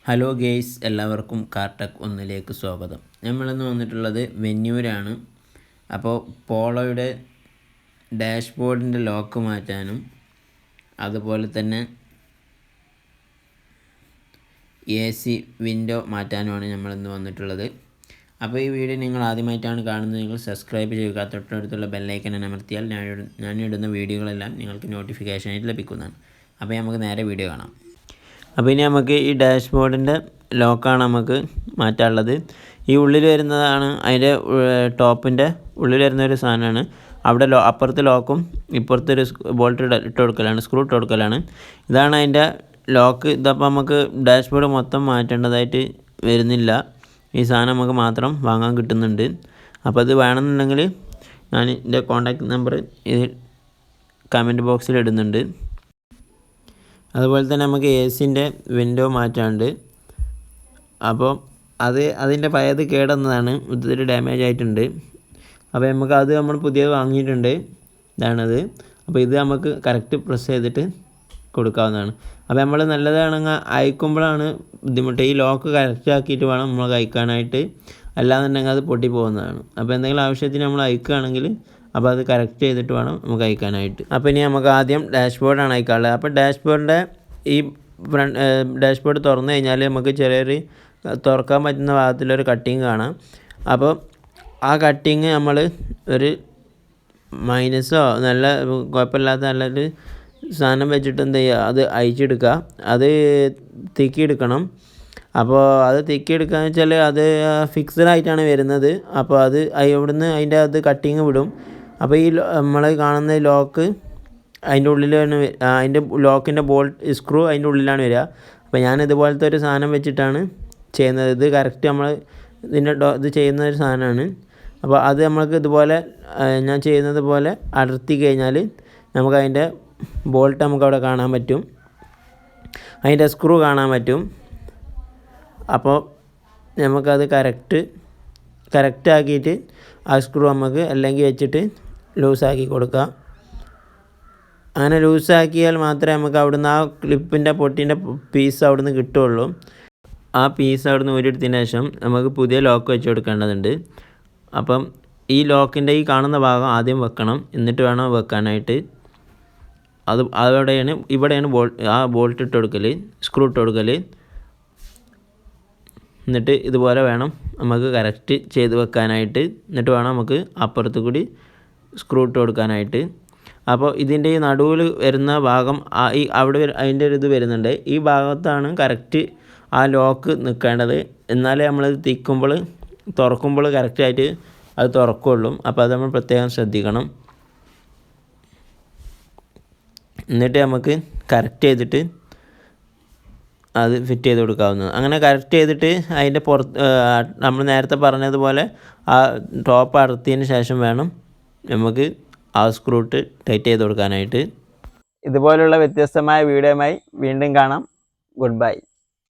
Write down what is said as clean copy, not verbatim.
Hello guys, എല്ലാവർക്കും car tech ഒന്നിലേക്ക് സ്വാഗതം. നമ്മളിന്ന് വന്നിട്ടുള്ളത് വെന്യൂരാണ്. അപ്പോൾ പോളോയുടെ ഡാഷ്ബോർഡിൻ്റെ ലോക്ക് മാറ്റാനും അതുപോലെ തന്നെ AC വിൻഡോ മാറ്റാനുമാണ് നമ്മളിന്ന് വന്നിട്ടുള്ളത്. അപ്പോൾ ഈ വീഡിയോ നിങ്ങൾ ആദ്യമായിട്ടാണ് കാണുന്നതെങ്കിൽ സബ്സ്ക്രൈബ് ചെയ്യുക. തൊട്ടടുത്തുള്ള ബെല്ലൈക്കൻ അമർത്തിയാൽ ഞാൻ ഇടുന്ന വീഡിയോകളെല്ലാം നിങ്ങൾക്ക് നോട്ടിഫിക്കേഷനായിട്ട് ലഭിക്കുന്നതാണ്. അപ്പോൾ നമുക്ക് നേരെ വീഡിയോ കാണാം. അപ്പോൾ ഇനി നമുക്ക് ഈ ഡാഷ്ബോർഡിൻ്റെ ലോക്കാണ് നമുക്ക് മാറ്റാനുള്ളത്. ഈ ഉള്ളിൽ വരുന്നതാണ് അതിൻ്റെ ടോപ്പിൻ്റെ ഉള്ളിൽ വരുന്നൊരു സാധനമാണ്. അവിടെ അപ്പുറത്ത് ലോക്കും ഇപ്പുറത്തൊരു ബോൾട്ട് ഇട്ട് കൊടുക്കലാണ്, സ്ക്രൂ ഇട്ട് കൊടുക്കലാണ്. ഇതാണ് അതിൻ്റെ ലോക്ക്. ഇതപ്പോൾ നമുക്ക് ഡാഷ്ബോർഡ് മൊത്തം മാറ്റേണ്ടതായിട്ട് വരുന്നില്ല. ഈ സാധനം നമുക്ക് മാത്രം വാങ്ങാൻ കിട്ടുന്നുണ്ട്. അപ്പോൾ അത് വേണമെന്നുണ്ടെങ്കിൽ ഞാൻ എൻ്റെ കോൺടാക്റ്റ് നമ്പർ ഇത് കമൻറ്റ് ബോക്സിൽ ഇടുന്നുണ്ട്. അതുപോലെ തന്നെ നമുക്ക് ACൻ്റെ വിൻഡോ മാറ്റാനുണ്ട്. അപ്പോൾ അതിൻ്റെ പഴയത് കേടുവന്നതാണ്, ഒത്തിരി ഡാമേജ് ആയിട്ടുണ്ട്. അപ്പോൾ നമ്മൾ പുതിയത് വാങ്ങിയിട്ടുണ്ട്. ഇതാണത്. അപ്പോൾ ഇത് നമുക്ക് കറക്റ്റ് പ്രസ് ചെയ്തിട്ട് കൊടുക്കാവുന്നതാണ്. അപ്പോൾ നമ്മൾ നല്ലതാണെങ്കിൽ അയക്കുമ്പോഴാണ് ബുദ്ധിമുട്ട്. ഈ ലോക്ക് കറക്റ്റ് ആക്കിയിട്ട് വേണം നമ്മൾ അയക്കാനായിട്ട്, അല്ലാന്നുണ്ടെങ്കിൽ അത് പൊട്ടിപ്പോകുന്നതാണ്. അപ്പോൾ എന്തെങ്കിലും ആവശ്യത്തിന് നമ്മൾ അയക്കുകയാണെങ്കിൽ അപ്പോൾ അത് കറക്റ്റ് ചെയ്തിട്ട് വേണം നമുക്ക് അയക്കാനായിട്ട്. അപ്പോൾ ഇനി നമുക്ക് ആദ്യം ഡാഷ്ബോർഡാണ് അയക്കാനുള്ളത്. അപ്പോൾ ഡാഷ്ബോർഡിൻ്റെ ഈ ഡാഷ്ബോർഡ് തുറന്നു കഴിഞ്ഞാൽ നമുക്ക് ചെറിയൊരു തുറക്കാൻ പറ്റുന്ന ഭാഗത്തിലൊരു കട്ടിങ് കാണാം. അപ്പോൾ ആ കട്ടിങ് നമ്മൾ ഒരു മൈനസോ നല്ല കുഴപ്പമില്ലാത്ത നല്ലൊരു സാധനം വെച്ചിട്ട് എന്ത് ചെയ്യുക, അത് അയച്ചെടുക്കുക. അത് തിക്കിയെടുക്കണം. അപ്പോൾ അത് തിക്കിയെടുക്കുകയെന്ന് വെച്ചാൽ അത് ഫിക്സഡ് ആയിട്ടാണ് വരുന്നത്. അപ്പോൾ അത് അവിടുന്ന് അതിൻ്റെ കട്ടിങ് വിടും. അപ്പോൾ ഈ നമ്മൾ കാണുന്ന ലോക്ക് അതിൻ്റെ ഉള്ളിലാണ്, അതിൻ്റെ ലോക്കിൻ്റെ ബോൾട്ട് സ്ക്രൂ അതിൻ്റെ ഉള്ളിലാണ് വരിക. അപ്പോൾ ഞാൻ ഇതുപോലത്തെ ഒരു സാധനം വെച്ചിട്ടാണ് ചെയ്യുന്നത്. ഇത് കറക്റ്റ് നമ്മൾ ഇത് ചെയ്യുന്ന ഒരു സാധനമാണ്. അപ്പോൾ അത് നമ്മൾക്ക് ഇതുപോലെ ഞാൻ ചെയ്യുന്നത് പോലെ അടർത്തി കഴിഞ്ഞാൽ നമുക്ക് അതിൻ്റെ ബോൾട്ട് നമുക്കവിടെ കാണാൻ പറ്റും, അതിൻ്റെ സ്ക്രൂ കാണാൻ പറ്റും. അപ്പോൾ നമുക്കത് കറക്റ്റ് ആക്കിയിട്ട് ആ സ്ക്രൂ നമുക്ക് അല്ലെങ്കിൽ വെച്ചിട്ട് ലൂസാക്കി കൊടുക്കാം. അങ്ങനെ ലൂസാക്കിയാൽ മാത്രമേ നമുക്ക് അവിടുന്ന് ആ ക്ലിപ്പിൻ്റെ പൊട്ടിൻ്റെ പീസ് അവിടുന്ന് കിട്ടുകയുള്ളൂ. ആ പീസ് അവിടുന്ന് ഊരിയെടുത്തതിന് ശേഷം നമുക്ക് പുതിയ ലോക്ക് വെച്ച് കൊടുക്കേണ്ടതുണ്ട്. അപ്പം ഈ ലോക്കിൻ്റെ ഈ കാണുന്ന ഭാഗം ആദ്യം വെക്കണം, എന്നിട്ട് വേണം വെക്കാനായിട്ട്. ഇവിടെയാണ് ബോൾട്ട് ഇട്ട് കൊടുക്കൽ, സ്ക്രൂ ഇട്ട് കൊടുക്കൽ. എന്നിട്ട് ഇതുപോലെ വേണം നമുക്ക് കറക്റ്റ് ചെയ്ത് വെക്കാനായിട്ട്. എന്നിട്ട് വേണം നമുക്ക് അപ്പുറത്ത് കൂടി സ്ക്രൂ ഇട്ട് കൊടുക്കാനായിട്ട്. അപ്പോൾ ഇതിൻ്റെ ഈ നടുവിൽ വരുന്ന ഭാഗം അവിടെ അതിൻ്റെ ഒരു ഇത് വരുന്നുണ്ട്. ഈ ഭാഗത്താണ് കറക്റ്റ് ആ ലോക്ക് നിൽക്കേണ്ടത്. എന്നാലേ നമ്മളത് തുറക്കുമ്പോൾ കറക്റ്റായിട്ട് അത് തുറക്കുള്ളൂ. അപ്പോൾ അത് നമ്മൾ പ്രത്യേകം ശ്രദ്ധിക്കണം. എന്നിട്ട് നമുക്ക് കറക്റ്റ് ചെയ്തിട്ട് അത് ഫിറ്റ് ചെയ്ത് കൊടുക്കാവുന്നത്. അങ്ങനെ കറക്റ്റ് ചെയ്തിട്ട് അതിൻ്റെ നമ്മൾ നേരത്തെ പറഞ്ഞതുപോലെ ആ ടോപ്പ് അടർത്തിയതിന് ശേഷം വേണം നമുക്ക് ആ സ്ക്രൂ ഇട്ട് ടൈറ്റ് ചെയ്ത് കൊടുക്കാനായിട്ട്. ഇതുപോലുള്ള വ്യത്യസ്തമായ വീഡിയോയുമായി വീണ്ടും കാണാം. Good bye.